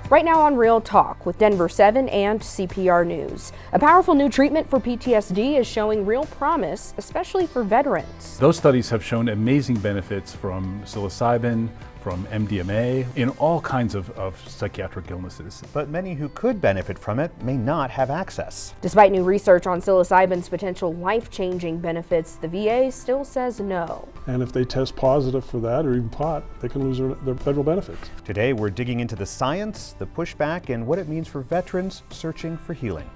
Right now on Real Talk with Denver7 and CPR News. A powerful new treatment for PTSD is showing real promise, especially for veterans. Those studies have shown amazing benefits from psilocybin, from MDMA, in all kinds of psychiatric illnesses. But many who could benefit from it may not have access. Despite new research on psilocybin's potential life-changing benefits, the VA still says no. And if they test positive for that or even pot, they can lose their federal benefits. Today we're digging into the science, the pushback, and what it means for veterans searching for healing.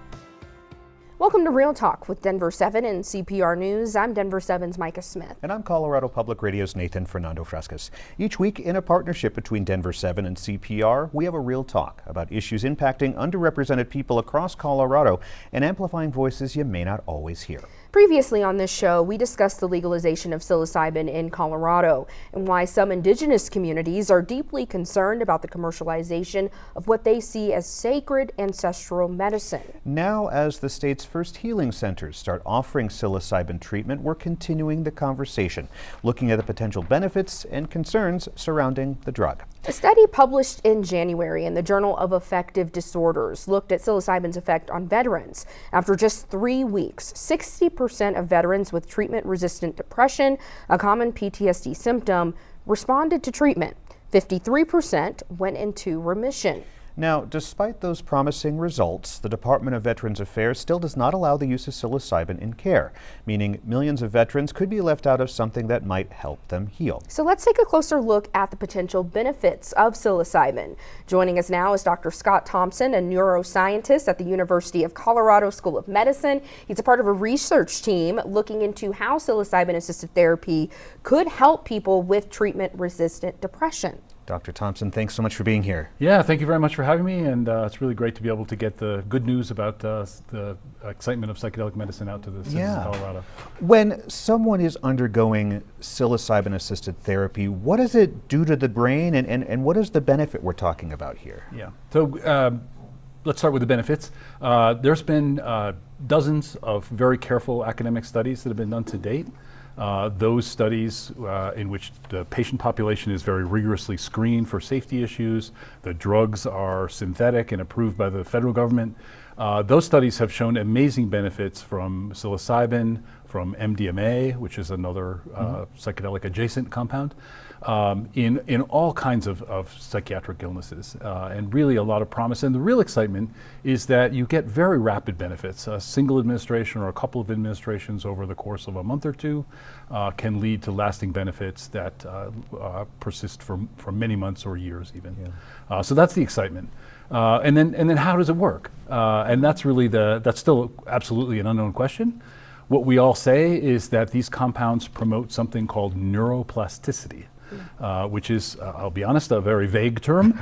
Welcome to Real Talk with Denver7 and CPR News. I'm Denver7's Micah Smith. And I'm Colorado Public Radio's Nathan Fernando Frescas. Each week, in a partnership between Denver7 and CPR, we have a real talk about issues impacting underrepresented people across Colorado and amplifying voices you may not always hear. Previously on this show, we discussed the legalization of psilocybin in Colorado and why some indigenous communities are deeply concerned about the commercialization of what they see as sacred ancestral medicine. Now, as the state's first healing centers start offering psilocybin treatment, we're continuing the conversation, looking at the potential benefits and concerns surrounding the drug. A study published in January in the Journal of Affective Disorders looked at psilocybin's effect on veterans. After just 3 weeks, 60% of veterans with treatment-resistant depression, a common PTSD symptom, responded to treatment. 53% went into remission. Now, despite those promising results, the Department of Veterans Affairs still does not allow the use of psilocybin in care, meaning millions of veterans could be left out of something that might help them heal. So let's take a closer look at the potential benefits of psilocybin. Joining us now is Dr. Scott Thompson, a neuroscientist at the University of Colorado School of Medicine. He's a part of a research team looking into how psilocybin-assisted therapy could help people with treatment-resistant depression. Dr. Thompson, thanks so much for being here. Yeah, thank you very much for having me, and it's really great to be able to get the good news about the excitement of psychedelic medicine out to the citizens of Colorado. When someone is undergoing psilocybin-assisted therapy, what does it do to the brain, and what is the benefit we're talking about here? Yeah, so let's start with the benefits. There's been dozens of very careful academic studies that have been done to date. Those studies in which the patient population is very rigorously screened for safety issues, the drugs are synthetic and approved by the federal government. Those studies have shown amazing benefits from psilocybin, from MDMA, which is another psychedelic adjacent compound, in all kinds of psychiatric illnesses, and really a lot of promise. And the real excitement is that you get very rapid benefits. A single administration or a couple of administrations over the course of a month or two can lead to lasting benefits that persist for many months or years even. Yeah. So that's the excitement. And then how does it work? And that's really that's still absolutely an unknown question. What we all say is that these compounds promote something called neuroplasticity, which is, I'll be honest, a very vague term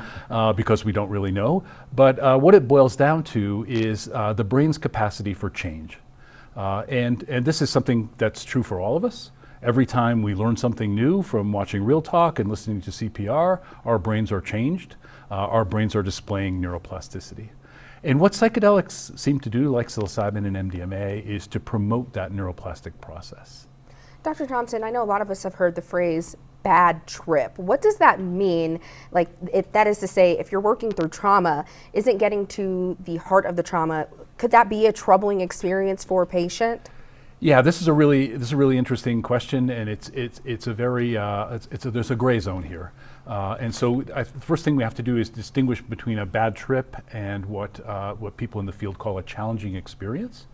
because we don't really know. But what it boils down to is the brain's capacity for change. And this is something that's true for all of us. Every time we learn something new from watching Real Talk and listening to CPR, our brains are changed. Our brains are displaying neuroplasticity. And what psychedelics seem to do, like psilocybin and MDMA, is to promote that neuroplastic process. Dr. Thompson, I know a lot of us have heard the phrase bad trip. What does that mean? Like, that is to say, if you're working through trauma, isn't getting to the heart of the trauma, could that be a troubling experience for a patient? Yeah, this is a really interesting question, and it's a very there's a gray zone here, and so the first thing we have to do is distinguish between a bad trip and what people in the field call a challenging experience.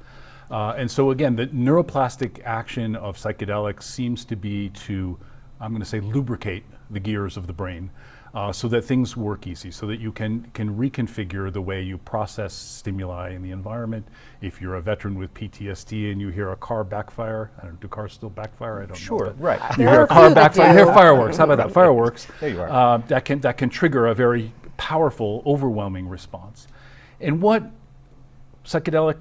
And so again, the neuroplastic action of psychedelics seems to be to, I'm going to say, lubricate the gears of the brain. So that things work easy, so that you can reconfigure the way you process stimuli in the environment. If you're a veteran with PTSD and you hear a car backfire, I don't know, do cars still backfire? I don't know. Sure, right. You hear a car backfire, you hear fireworks. How about that? Fireworks. There you are. That can trigger a very powerful, overwhelming response. And what psychedelic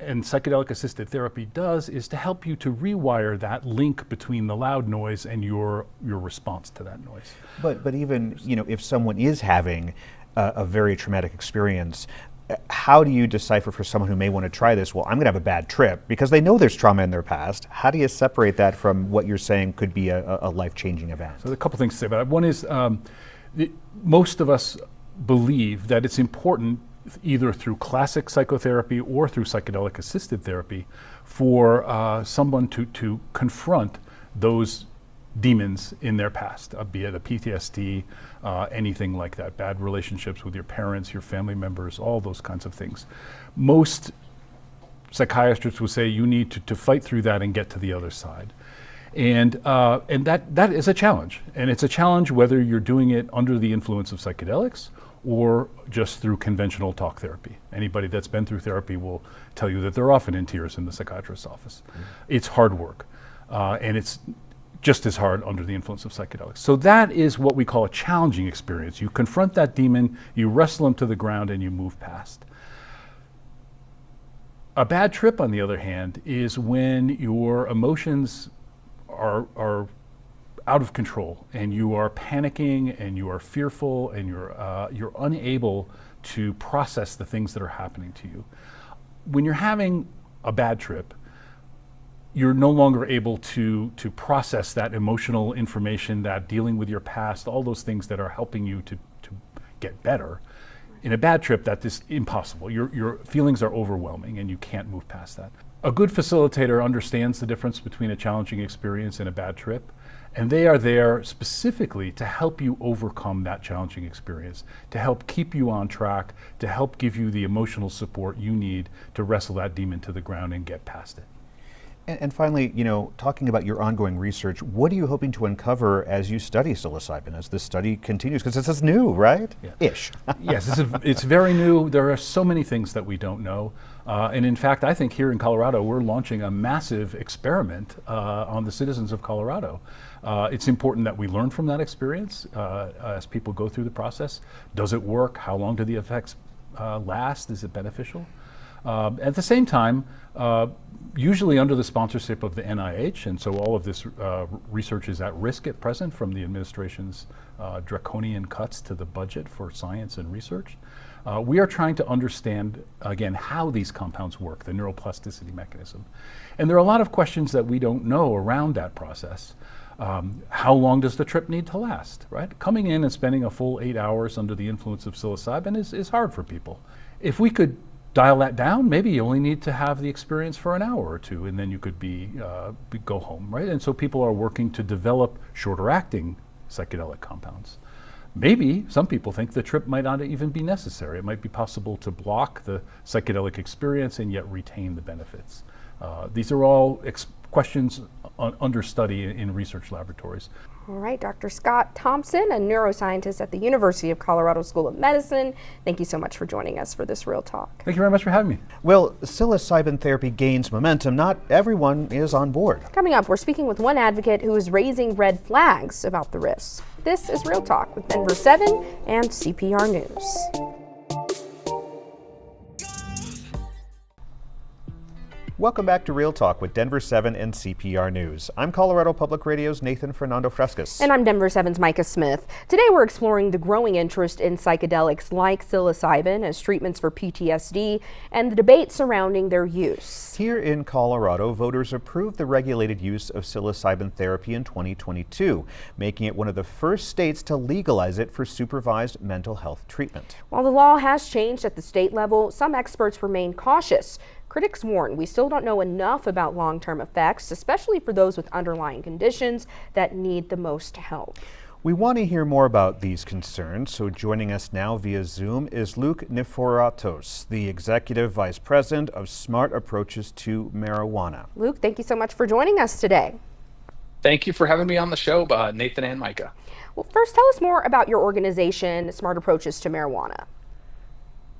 and psychedelic-assisted therapy does is to help you to rewire that link between the loud noise and your response to that noise. But even, if someone is having a very traumatic experience, how do you decipher for someone who may want to try this, well, I'm going to have a bad trip, because they know there's trauma in their past. How do you separate that from what you're saying could be a life-changing event? So there are a couple things to say about it. One is most of us believe that it's important, either through classic psychotherapy or through psychedelic-assisted therapy, for someone to confront those demons in their past, be it a PTSD, anything like that, bad relationships with your parents, your family members, all those kinds of things. Most psychiatrists would say you need to fight through that and get to the other side. And that is a challenge. And it's a challenge whether you're doing it under the influence of psychedelics or just through conventional talk therapy. Anybody that's been through therapy will tell you that they're often in tears in the psychiatrist's office. It's hard work, and it's just as hard under the influence of psychedelics. So that is what we call a challenging experience. You confront that demon, you wrestle him to the ground, and you move past. A bad trip, on the other hand, is when your emotions are out of control and you are panicking and you are fearful and you're unable to process the things that are happening to you. When you're having a bad trip, you're no longer able to process that emotional information, that dealing with your past, all those things that are helping you to get better. In a bad trip, that is impossible. Your feelings are overwhelming and you can't move past that. A good facilitator understands the difference between a challenging experience and a bad trip, and they are there specifically to help you overcome that challenging experience, to help keep you on track, to help give you the emotional support you need to wrestle that demon to the ground and get past it. And finally, talking about your ongoing research, what are you hoping to uncover as you study psilocybin, as this study continues? Because this is new, right? Yeah. Ish. Yes, it's very new. There are so many things that we don't know. And in fact, I think here in Colorado, we're launching a massive experiment on the citizens of Colorado. It's important that we learn from that experience as people go through the process. Does it work? How long do the effects last? Is it beneficial? At the same time, usually under the sponsorship of the NIH, and so all of this research is at risk at present from the administration's draconian cuts to the budget for science and research. We are trying to understand, again, how these compounds work, the neuroplasticity mechanism. And there are a lot of questions that we don't know around that process. How long does the trip need to last, right? Coming in and spending a full 8 hours under the influence of psilocybin is hard for people. If we could dial that down, maybe you only need to have the experience for an hour or two, and then you could go home, right? And so people are working to develop shorter acting psychedelic compounds. Maybe some people think the trip might not even be necessary. It might be possible to block the psychedelic experience and yet retain the benefits. These are all questions under study in research laboratories. All right, Dr. Scott Thompson, a neuroscientist at the University of Colorado School of Medicine. Thank you so much for joining us for this Real Talk. Thank you very much for having me. Well, psilocybin therapy gains momentum. Not everyone is on board. Coming up, we're speaking with one advocate who is raising red flags about the risks. This is Real Talk with Denver7 and CPR News. Welcome back to Real Talk with Denver7 and CPR News. I'm Colorado Public Radio's Nathan Fernando Frescas. And I'm Denver7's Micah Smith. Today we're exploring the growing interest in psychedelics like psilocybin as treatments for PTSD and the debate surrounding their use. Here in Colorado, voters approved the regulated use of psilocybin therapy in 2022, making it one of the first states to legalize it for supervised mental health treatment. While the law has changed at the state level, some experts remain cautious. Critics warn we still don't know enough about long-term effects, especially for those with underlying conditions that need the most help. We want to hear more about these concerns, so joining us now via Zoom is Luke Niforatos, the Executive Vice President of Smart Approaches to Marijuana. Luke, thank you so much for joining us today. Thank you for having me on the show, Nathan and Micah. Well, first, tell us more about your organization, Smart Approaches to Marijuana.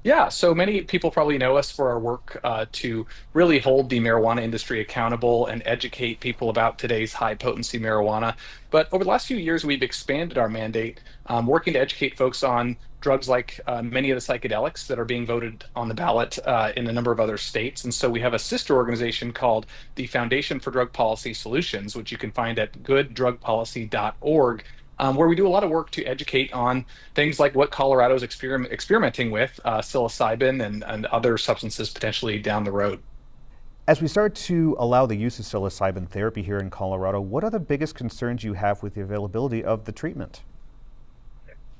Yeah, so many people probably know us for our work to really hold the marijuana industry accountable and educate people about today's high potency marijuana. But over the last few years, we've expanded our mandate, working to educate folks on drugs like many of the psychedelics that are being voted on the ballot in a number of other states. And so we have a sister organization called the Foundation for Drug Policy Solutions, which you can find at gooddrugpolicy.org. Where we do a lot of work to educate on things like what Colorado's experimenting with, psilocybin and other substances potentially down the road. As we start to allow the use of psilocybin therapy here in Colorado, what are the biggest concerns you have with the availability of the treatment?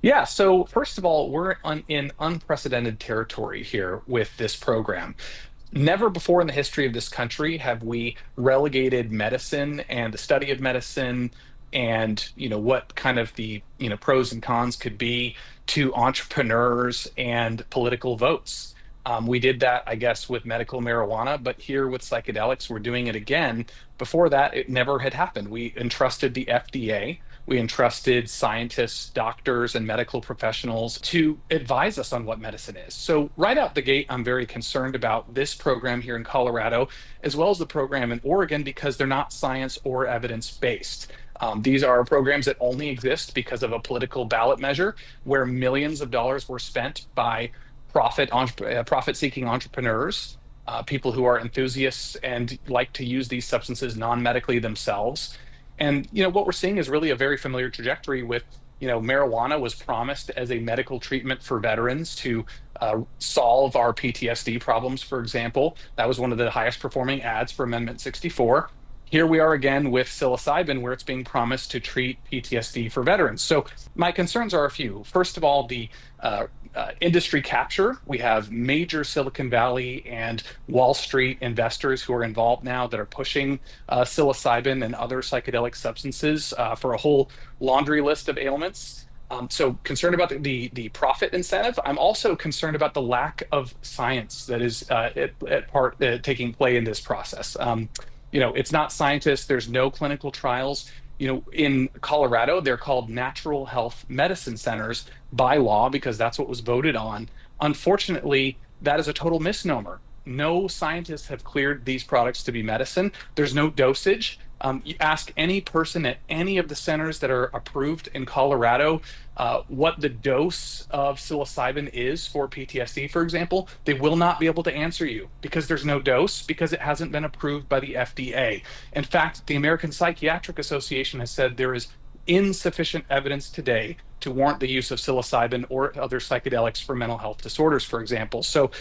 Yeah, so first of all, we're in unprecedented territory here with this program. Never before in the history of this country have we relegated medicine and the study of medicine and what kind of the pros and cons could be to entrepreneurs and political votes. We did that, I guess, with medical marijuana, but here with psychedelics, we're doing it again. Before that, it never had happened. We entrusted the FDA, we entrusted scientists, doctors, and medical professionals to advise us on what medicine is. So, right out the gate, I'm very concerned about this program here in Colorado, as well as the program in Oregon, because they're not science or evidence based. These are programs that only exist because of a political ballot measure where millions of dollars were spent by profit-seeking entrepreneurs, people who are enthusiasts and like to use these substances non-medically themselves. And what we're seeing is really a very familiar trajectory with marijuana was promised as a medical treatment for veterans to solve our PTSD problems, for example. That was one of the highest performing ads for Amendment 64. Here we are again with psilocybin, where it's being promised to treat PTSD for veterans. So my concerns are a few. First of all, the industry capture. We have major Silicon Valley and Wall Street investors who are involved now that are pushing psilocybin and other psychedelic substances for a whole laundry list of ailments. So concerned about the profit incentive. I'm also concerned about the lack of science that is at part taking play in this process. It's not scientists. There's no clinical trials. In Colorado, they're called natural health medicine centers by law because that's what was voted on. Unfortunately, that is a total misnomer. No scientists have cleared these products to be medicine. There's no dosage. You ask any person at any of the centers that are approved in Colorado what the dose of psilocybin is for PTSD, for example, they will not be able to answer you because there's no dose, because it hasn't been approved by the FDA. In fact, the American Psychiatric Association has said there is insufficient evidence today to warrant the use of psilocybin or other psychedelics for mental health disorders, for example. So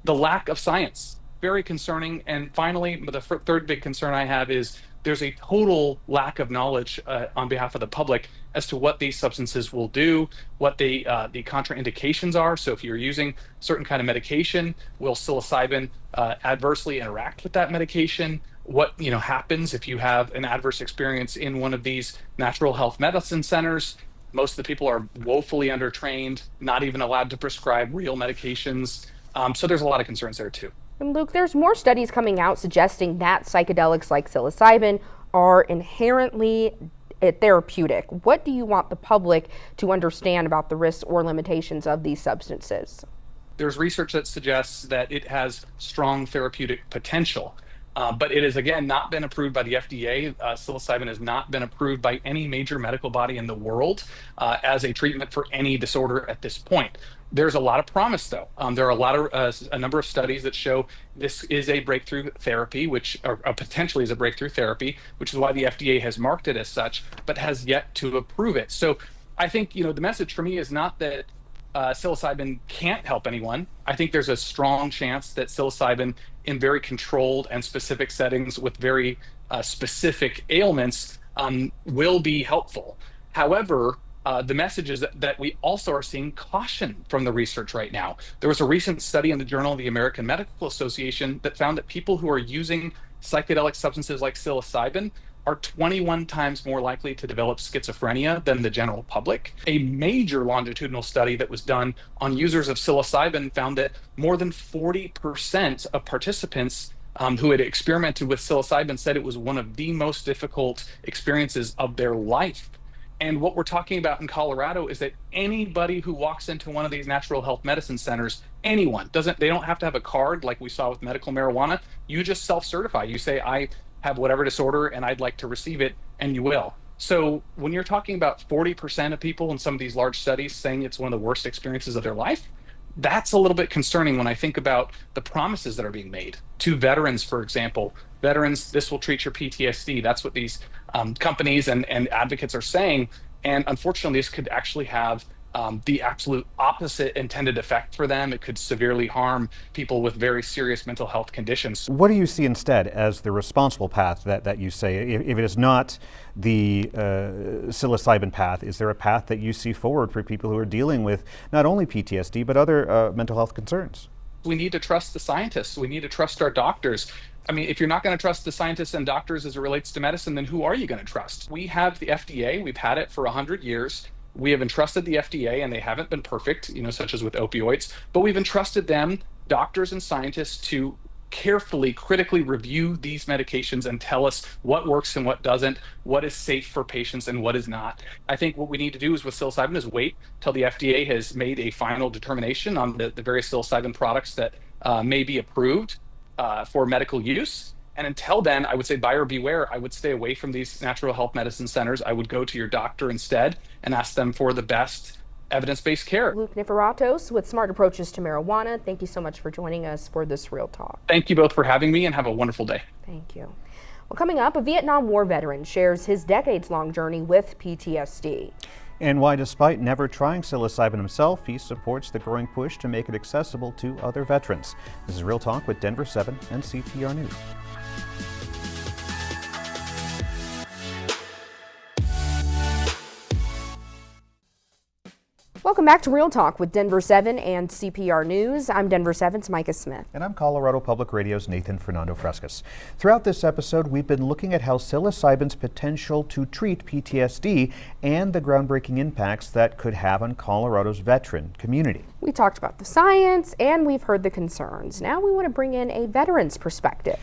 the lack of science, very concerning. And finally, the third big concern I have is there's a total lack of knowledge on behalf of the public as to what these substances will do, what the contraindications are. So if you're using certain kind of medication, will psilocybin adversely interact with that medication? What happens if you have an adverse experience in one of these natural health medicine centers? Most of the people are woefully undertrained, not even allowed to prescribe real medications. So there's a lot of concerns there too. And Luke, there's more studies coming out suggesting that psychedelics like psilocybin are inherently therapeutic. What do you want the public to understand about the risks or limitations of these substances? There's research that suggests that it has strong therapeutic potential. But it has, again, not been approved by the FDA. Psilocybin has not been approved by any major medical body in the world as a treatment for any disorder at this point. There's a lot of promise, though. There are a number of studies that show this is a breakthrough therapy, or potentially is a breakthrough therapy, which is why the FDA has marked it as such, but has yet to approve it. So I think, the message for me is not that psilocybin can't help anyone. I think there's a strong chance that psilocybin, in very controlled and specific settings with very specific ailments, will be helpful. However, the message is that we also are seeing caution from the research right now. There was a recent study in the Journal of the American Medical Association that found that people who are using psychedelic substances like psilocybin are 21 times more likely to develop schizophrenia than the general public. A major longitudinal study that was done on users of psilocybin found that more than 40% of participants who had experimented with psilocybin said it was one of the most difficult experiences of their life. And what we're talking about in Colorado is that anybody who walks into one of these natural health medicine centers, anyone, they don't have to have a card like we saw with medical marijuana. You just self-certify. You say, I have whatever disorder and I'd like to receive it, and you will. So when you're talking about 40% of people in some of these large studies saying it's one of the worst experiences of their life, that's a little bit concerning when I think about the promises that are being made to veterans, for example. Veterans, this will treat your PTSD. That's what these companies and advocates are saying. And unfortunately, this could actually have the absolute opposite intended effect for them. It could severely harm people with very serious mental health conditions. What do you see instead as the responsible path that you say? If it is not the psilocybin path, is there a path that you see forward for people who are dealing with not only PTSD, but other mental health concerns? We need to trust the scientists. We need to trust our doctors. I mean, if you're not going to trust the scientists and doctors as it relates to medicine, then who are you going to trust? We have the FDA. We've had it for 100 years. We have entrusted the FDA, and they haven't been perfect, such as with opioids, but we've entrusted them, doctors and scientists, to carefully, critically review these medications and tell us what works and what doesn't, what is safe for patients and what is not. I think what we need to do is with psilocybin is wait till the FDA has made a final determination on the various psilocybin products that may be approved for medical use. And until then, I would say buyer beware. I would stay away from these natural health medicine centers. I would go to your doctor instead and ask them for the best evidence-based care. Luke Niferatos with Smart Approaches to Marijuana. Thank you so much for joining us for this Real Talk. Thank you both for having me, and have a wonderful day. Thank you. Well, coming up, a Vietnam War veteran shares his decades-long journey with PTSD. And why, despite never trying psilocybin himself, he supports the growing push to make it accessible to other veterans. This is Real Talk with Denver7 and CPR News. Welcome back to Real Talk with Denver7 and CPR News. I'm Denver7's Micah Smith. And I'm Colorado Public Radio's Nathan Fernando Frescas. Throughout this episode, we've been looking at how psilocybin's potential to treat PTSD and the groundbreaking impacts that could have on Colorado's veteran community. We talked about the science and we've heard the concerns. Now we want to bring in a veteran's perspective.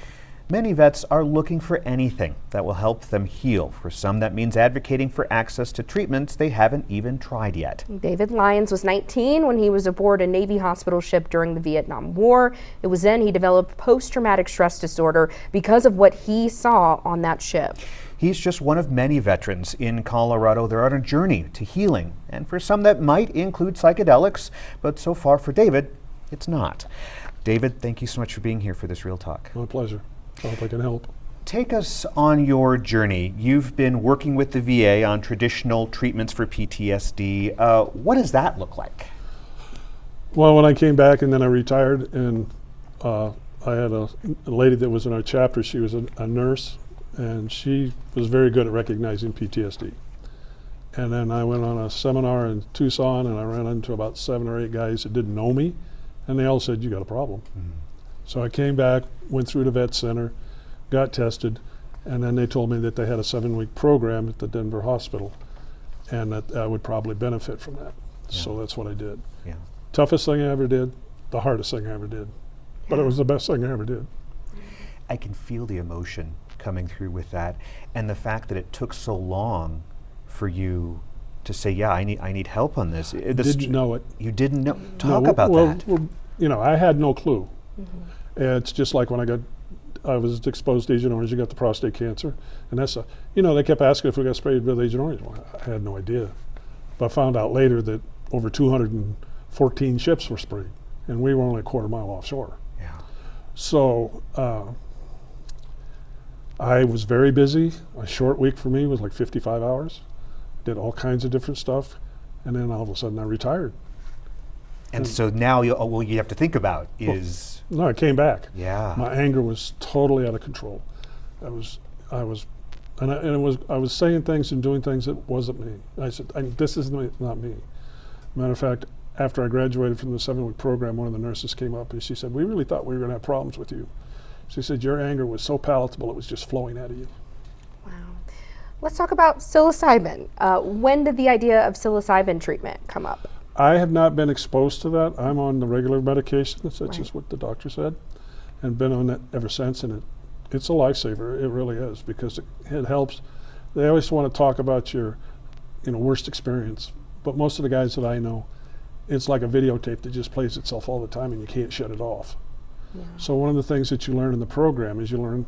Many vets are looking for anything that will help them heal. For some, that means advocating for access to treatments they haven't even tried yet. David Lyons was 19 when he was aboard a Navy hospital ship during the Vietnam War. It was then he developed post-traumatic stress disorder because of what he saw on that ship. He's just one of many veterans in Colorado. They're on a journey to healing, and for some that might include psychedelics, but so far for David, it's not. David, thank you so much for being here for this Real Talk. My pleasure. I hope I can help. Take us on your journey. You've been working with the VA on traditional treatments for PTSD. What does that look like? Well, when I came back and then I retired, and I had a lady that was in our chapter. She was a nurse, and she was very good at recognizing PTSD. And then I went on a seminar in Tucson, and I ran into about 7 or 8 guys that didn't know me, and they all said, "You got a problem." Mm-hmm. So I came back, went through the vet center, got tested, and then they told me that they had a 7-week program at the Denver hospital, and that I would probably benefit from that. Yeah. So that's what I did. Yeah. Toughest thing I ever did, the hardest thing I ever did, but it was the best thing I ever did. I can feel the emotion coming through with that, and the fact that it took so long for you to say, "Yeah, I need help on this." Didn't know it. You didn't know. Talk about that. Well, I had no clue. Mm-hmm. It's just like when I was exposed to Agent Orange. You got the prostate cancer, and that's they kept asking if we got sprayed with Agent Orange. Well, I had no idea, but I found out later that over 214 ships were sprayed, and we were only a quarter mile offshore. Yeah. So I was very busy. A short week for me was like 55 hours. Did all kinds of different stuff, and then all of a sudden I retired. And so now all you have to think about is... No, I came back. Yeah. My anger was totally out of control. I was saying things and doing things that wasn't me. I said, this is not me. Matter of fact, after I graduated from the 7-week program, one of the nurses came up and she said, "We really thought we were going to have problems with you." She said, "Your anger was so palatable, it was just flowing out of you." Wow. Let's talk about psilocybin. When did the idea of psilocybin treatment come up? I have not been exposed to that. I'm on the regular medication. That's just what the doctor said, and been on that ever since. And it's a lifesaver. It really is, because it helps. They always want to talk about your, worst experience, but most of the guys that I know, it's like a videotape that just plays itself all the time, and you can't shut it off. Yeah. So one of the things that you learn in the program is you learn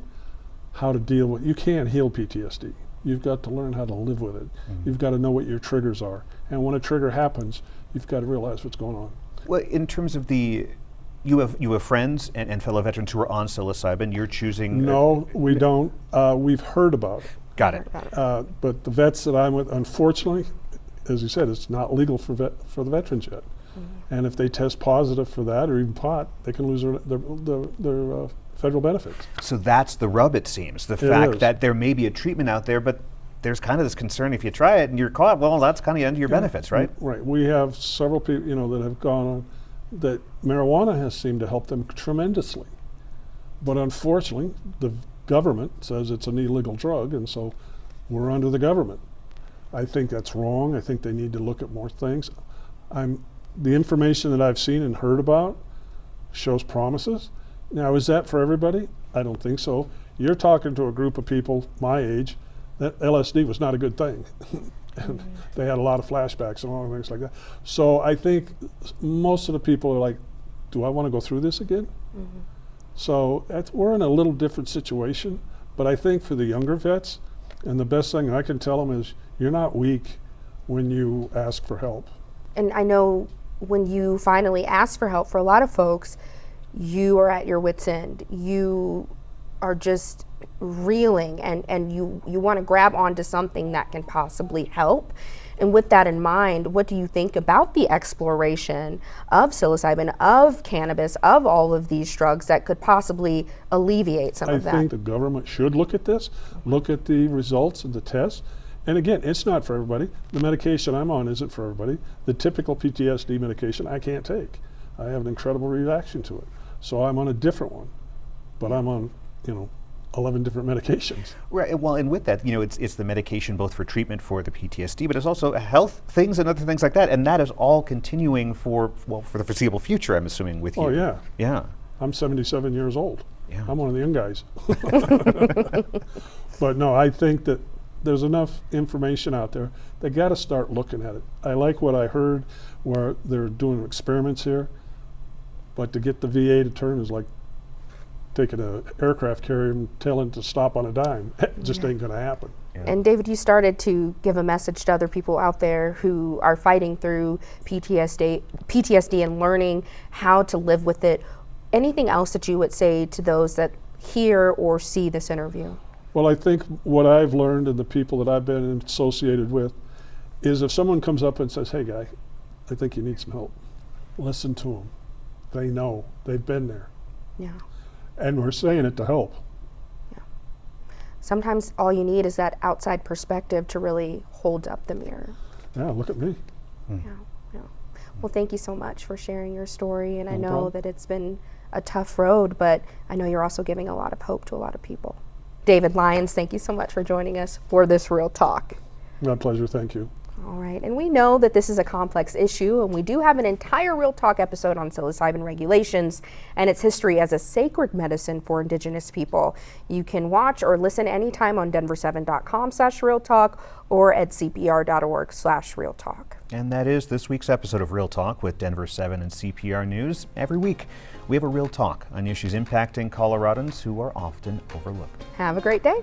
how to deal with. You can't heal PTSD. You've got to learn how to live with it. Mm-hmm. You've got to know what your triggers are, and when a trigger happens, you've got to realize what's going on. Well, in terms of you have friends and fellow veterans who are on psilocybin. You're choosing. No, we don't. We've heard about it. Got it. But the vets that I'm with, unfortunately, as you said, it's not legal for the veterans yet. And if they test positive for that or even pot, they can lose their federal benefits. So that's the rub, it seems. The fact that there may be a treatment out there, but there's kind of this concern if you try it and you're caught, well, that's kind of the end of your benefits, right? Right. We have several people, that have gone on that marijuana has seemed to help them tremendously. But unfortunately, the government says it's an illegal drug, and so we're under the government. I think that's wrong. I think they need to look at more things. The information that I've seen and heard about shows promises. Now, is that for everybody? I don't think so. You're talking to a group of people my age that LSD was not a good thing. And they had a lot of flashbacks and all things like that. So I think most of the people are like, do I want to go through this again? So we're in a little different situation, but I think for the younger vets, and the best thing I can tell them is you're not weak when you ask for help. And I know when you finally ask for help, for a lot of folks, you are at your wit's end. You are just reeling, and you want to grab onto something that can possibly help. And with that in mind, what do you think about the exploration of psilocybin, of cannabis, of all of these drugs that could possibly alleviate some of that? I think the government should look at this, look at the results of the tests. And again, it's not for everybody. The medication I'm on isn't for everybody. The typical PTSD medication I can't take. I have an incredible reaction to it. So I'm on a different one, but I'm on, 11 different medications. Right. Well, and with that, it's the medication both for treatment for the PTSD, but it's also health things and other things like that. And that is all continuing for the foreseeable future, I'm assuming, with you. Oh, yeah. Yeah. I'm 77 years old. Yeah. I'm one of the young guys. But no, I think that there's enough information out there. They got to start looking at it. I like what I heard where they're doing experiments here, but to get the VA to turn is like taking an aircraft carrier and telling it to stop on a dime. It just ain't going to happen. Yeah. And David, you started to give a message to other people out there who are fighting through PTSD and learning how to live with it. Anything else that you would say to those that hear or see this interview? Well, I think what I've learned and the people that I've been associated with is if someone comes up and says, hey guy, I think you need some help, listen to them. They know, they've been there. Yeah. And we're saying it to help. Yeah. Sometimes all you need is that outside perspective to really hold up the mirror. Yeah, look at me. Yeah. Well, thank you so much for sharing your story. And I know problem. that it's been a tough road, but I know you're also giving a lot of hope to a lot of people. David Lyons, thank you so much for joining us for this Real Talk. My pleasure, thank you. All right, and we know that this is a complex issue, and we do have an entire Real Talk episode on psilocybin regulations and its history as a sacred medicine for Indigenous people. You can watch or listen anytime on denver7.com/realtalk or at cpr.org/realtalk. And that is this week's episode of Real Talk with Denver7 and CPR News. Every week, we have a Real Talk on issues impacting Coloradans who are often overlooked. Have a great day.